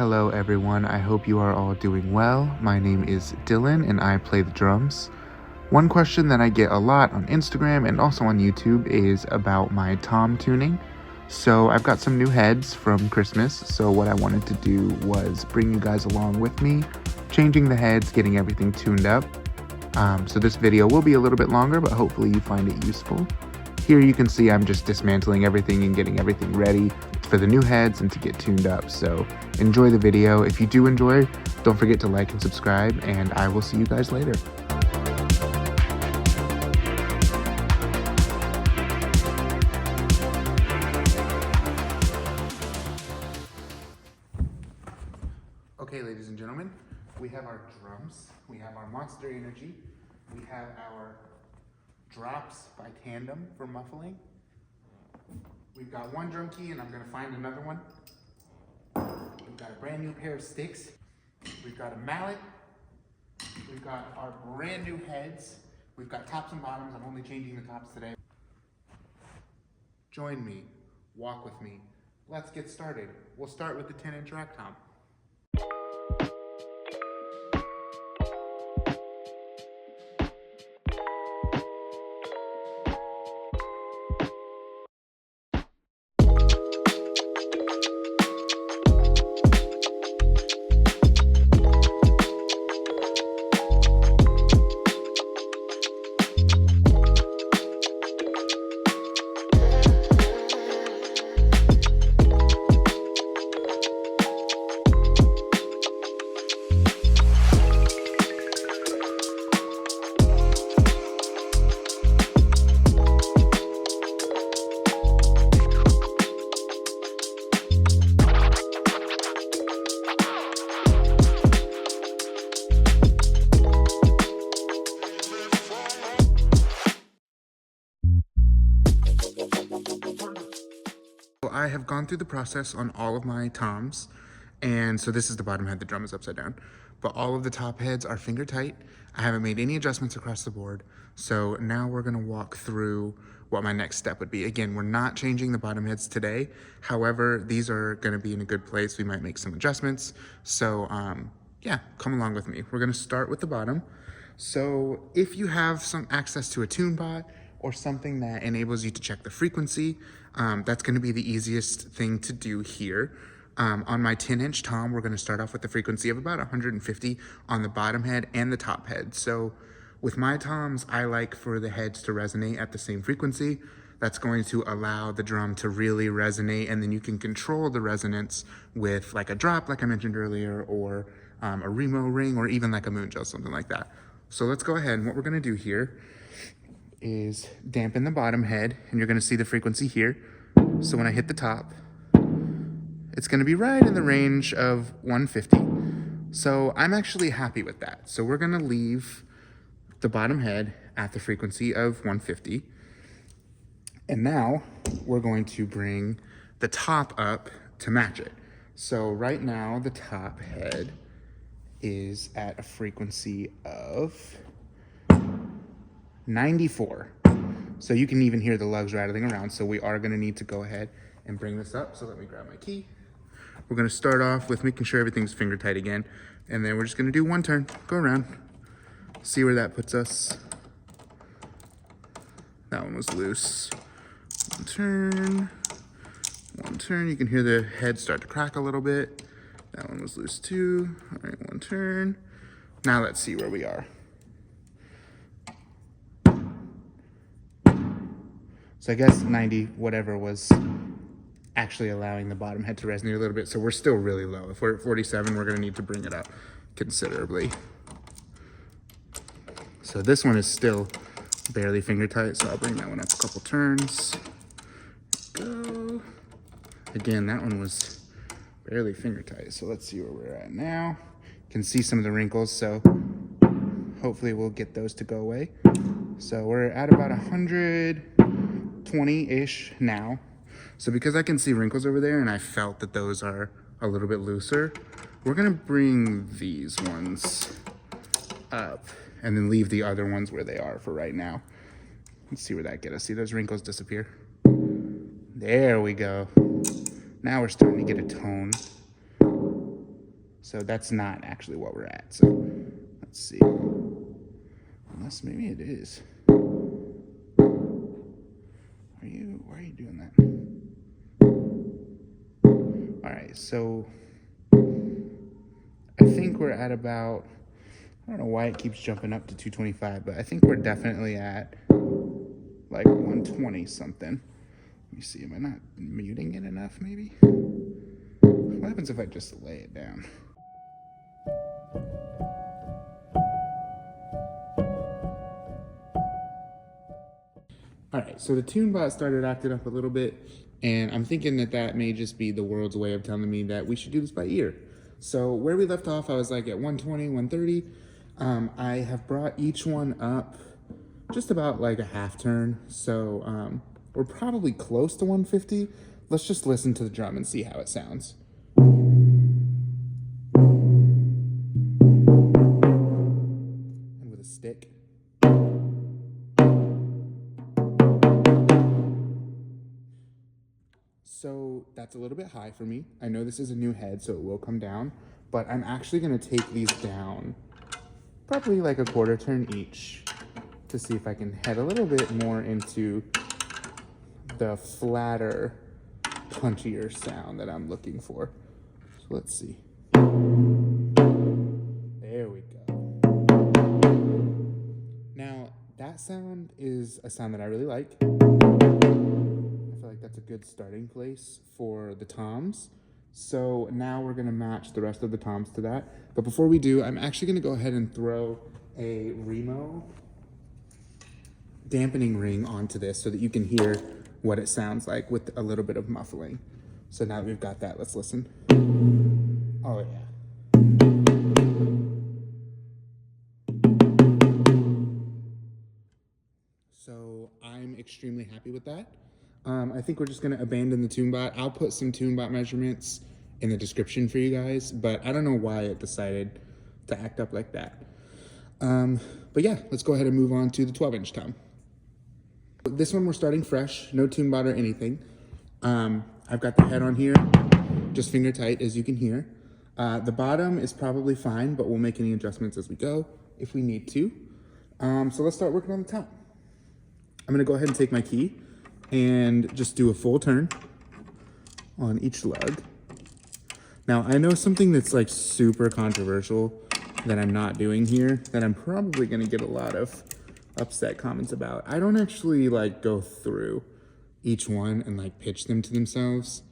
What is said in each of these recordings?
Hello everyone, I hope you are all doing well. My name is Dylan and I play the drums. One question that I get a lot on Instagram and also on YouTube is about my tom tuning. So I've got some new heads from Christmas, so what I wanted to do was bring you guys along with me, changing the heads, getting everything tuned up. So this video will be a little bit longer, but hopefully you find it useful. Here you can see I'm just dismantling everything and getting everything ready for the new heads and to get tuned up. So enjoy the video. If you do enjoy, don't forget to like and subscribe, and I will see you guys later. Okay, ladies and gentlemen, we have our drums, we have our Monster Energy, we have our drops by Tandem for muffling. We've got one drum key and I'm gonna find another one. We've got a brand new pair of sticks. We've got a mallet. We've got our brand new heads. We've got tops and bottoms. I'm only changing the tops today. Join me, walk with me. Let's get started. We'll start with the 10-inch rack tom. I have gone through the process on all of my toms, and so this is the bottom head, the drum is upside down, but all of the top heads are finger tight. I haven't made any adjustments across the board, so now we're gonna walk through what my next step would be. Again, we're not changing the bottom heads today. However, these are gonna be in a good place. We might make some adjustments. So yeah, come along with me. We're gonna start with the bottom. So if you have some access to a Tunebot or something that enables you to check the frequency, that's gonna be the easiest thing to do here. On my 10-inch tom, we're gonna start off with the frequency of about 150 on the bottom head and the top head. So with my toms, I like for the heads to resonate at the same frequency. That's going to allow the drum to really resonate, and then you can control the resonance with like a drop, like I mentioned earlier, or a Remo ring, or even like a moon gel, something like that. So let's go ahead, and what we're gonna do here is dampen the bottom head, and you're gonna see the frequency here. So when I hit the top, it's gonna be right in the range of 150. So I'm actually happy with that. So we're gonna leave the bottom head at the frequency of 150. And now we're going to bring the top up to match it. So right now the top head is at a frequency of 94. So you can even hear the lugs rattling around. So we are gonna need to go ahead and bring this up. So let me grab my key. We're gonna start off with making sure everything's finger tight again. And then we're just gonna do one turn, go around, see where that puts us. That one was loose. One turn. You can hear the head start to crack a little bit. That one was loose too. All right, one turn. Now let's see where we are. So I guess 90, whatever, was actually allowing the bottom head to resonate a little bit. So we're still really low. If we're at 47, we're gonna need to bring it up considerably. So this one is still barely finger tight, so I'll bring that one up a couple turns. Go. Again, that one was barely finger tight, so let's see where we're at now. You can see some of the wrinkles, so hopefully we'll get those to go away. So we're at about 120-ish now. So because I can see wrinkles over there and I felt that those are a little bit looser, we're gonna bring these ones up and then leave the other ones where they are for right now. Let's see where that gets us. See those wrinkles disappear? There we go. Now we're starting to get a tone. So that's not actually what we're at. So let's see. Unless maybe it is. Why are you doing that? All right, so I think we're at about, I don't know why it keeps jumping up to 225, but I think we're definitely at like 120 something. Let me see, am I not muting it enough maybe? What happens if I just lay it down? All right, so the Tunebot started acting up a little bit, and I'm thinking that that may just be the world's way of telling me that we should do this by ear. So where we left off, I was like at 120, 130. I have brought each one up just about like a half turn. So we're probably close to 150. Let's just listen to the drum and see how it sounds. And with a stick. So that's a little bit high for me. I know this is a new head, so it will come down, but I'm actually gonna take these down probably like a quarter turn each to see if I can head a little bit more into the flatter, punchier sound that I'm looking for. So let's see. There we go. Now, that sound is a sound that I really like. I feel like that's a good starting place for the toms. So now we're gonna match the rest of the toms to that. But before we do, I'm actually gonna go ahead and throw a Remo dampening ring onto this so that you can hear what it sounds like with a little bit of muffling. So now that we've got that, let's listen. Oh yeah. So I'm extremely happy with that. I think we're just gonna abandon the Tunebot. I'll put some Tunebot measurements in the description for you guys, but I don't know why it decided to act up like that. But yeah, let's go ahead and move on to the 12-inch tom. This one we're starting fresh, no Tunebot or anything. I've got the head on here, just finger tight as you can hear. The bottom is probably fine, but we'll make any adjustments as we go if we need to. So let's start working on the top. I'm gonna go ahead and take my key and just do a full turn on each lug. Now I know something that's like super controversial that I'm not doing here, that I'm probably gonna get a lot of upset comments about. I don't actually like go through each one and like pitch them to themselves.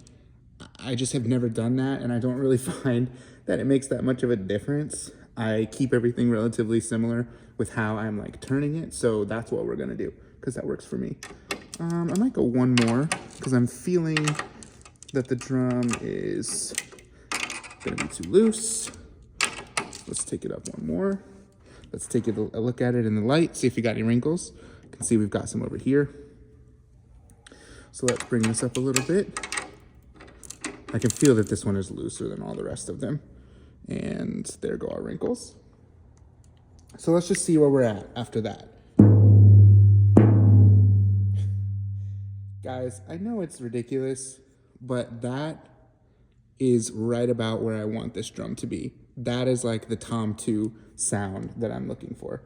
I just have never done that, and I don't really find that it makes that much of a difference. I keep everything relatively similar with how I'm like turning it, so that's what we're gonna do, because that works for me. I might go one more, because I'm feeling that the drum is gonna be too loose. Let's take it up one more. Let's take a look at it in the light, see if you got any wrinkles. You can see we've got some over here. So let's bring this up a little bit. I can feel that this one is looser than all the rest of them. And there go our wrinkles. So let's just see where we're at after that. Guys, I know it's ridiculous, but that is right about where I want this drum to be. That is like the Tom 2 sound that I'm looking for.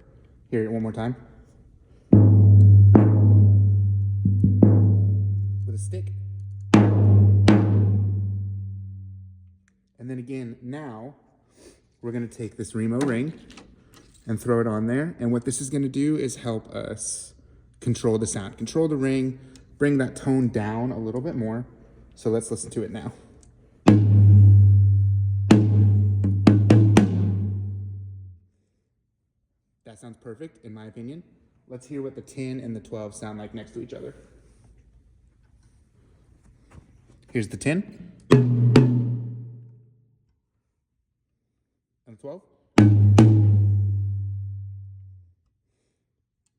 Hear it one more time. With a stick. And then again, now we're gonna take this Remo ring and throw it on there. And what this is gonna do is help us control the sound, control the ring, bring that tone down a little bit more. So let's listen to it now. That sounds perfect, in my opinion. Let's hear what the 10 and the 12 sound like next to each other. Here's the 10. And the 12.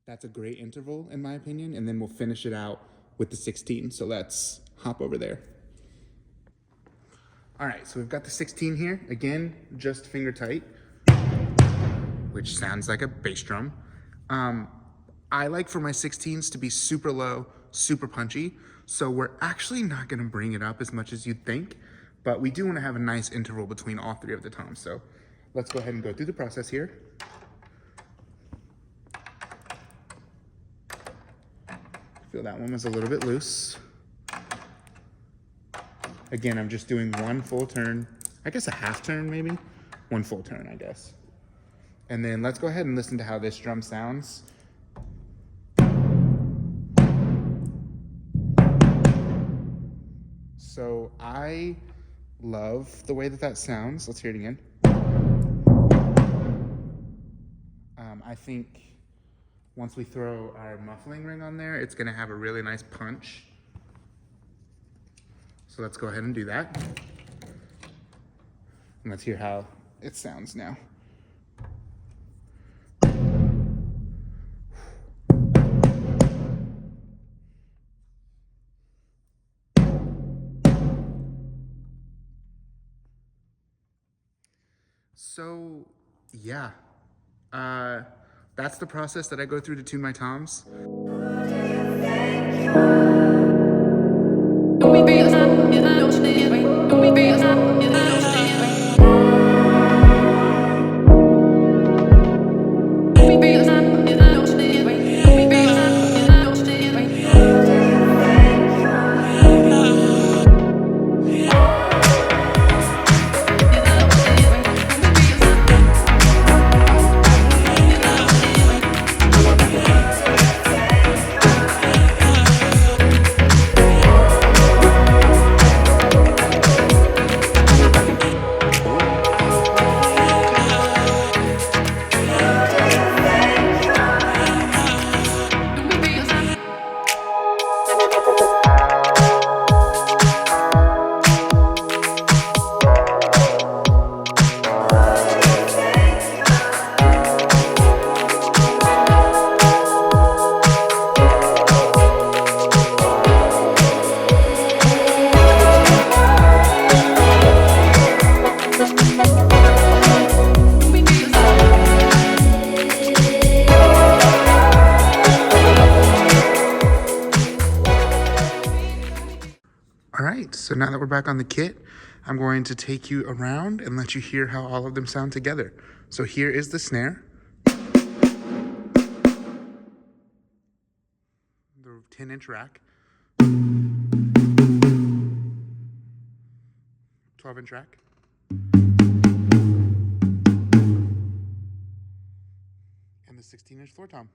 That's a great interval, in my opinion, and then we'll finish it out with the 16. So let's hop over there. All right, so we've got the 16 here. Again, just finger tight, which sounds like a bass drum. I like for my 16s to be super low, super punchy. So we're actually not gonna bring it up as much as you'd think, but we do want to have a nice interval between all three of the toms. So let's go ahead and go through the process here. Feel that one was a little bit loose. Again, I'm just doing one full turn, I guess a half turn maybe, one full turn, I guess. And then let's go ahead and listen to how this drum sounds. So I love the way that that sounds. Let's hear it again. I think once we throw our muffling ring on there, it's gonna have a really nice punch. So let's go ahead and do that. And let's hear how it sounds now. So yeah, that's the process that I go through to tune my toms. All right, so now that we're back on the kit, I'm going to take you around and let you hear how all of them sound together. So here is the snare. The 10-inch rack. 12-inch rack. And the 16-inch floor tom.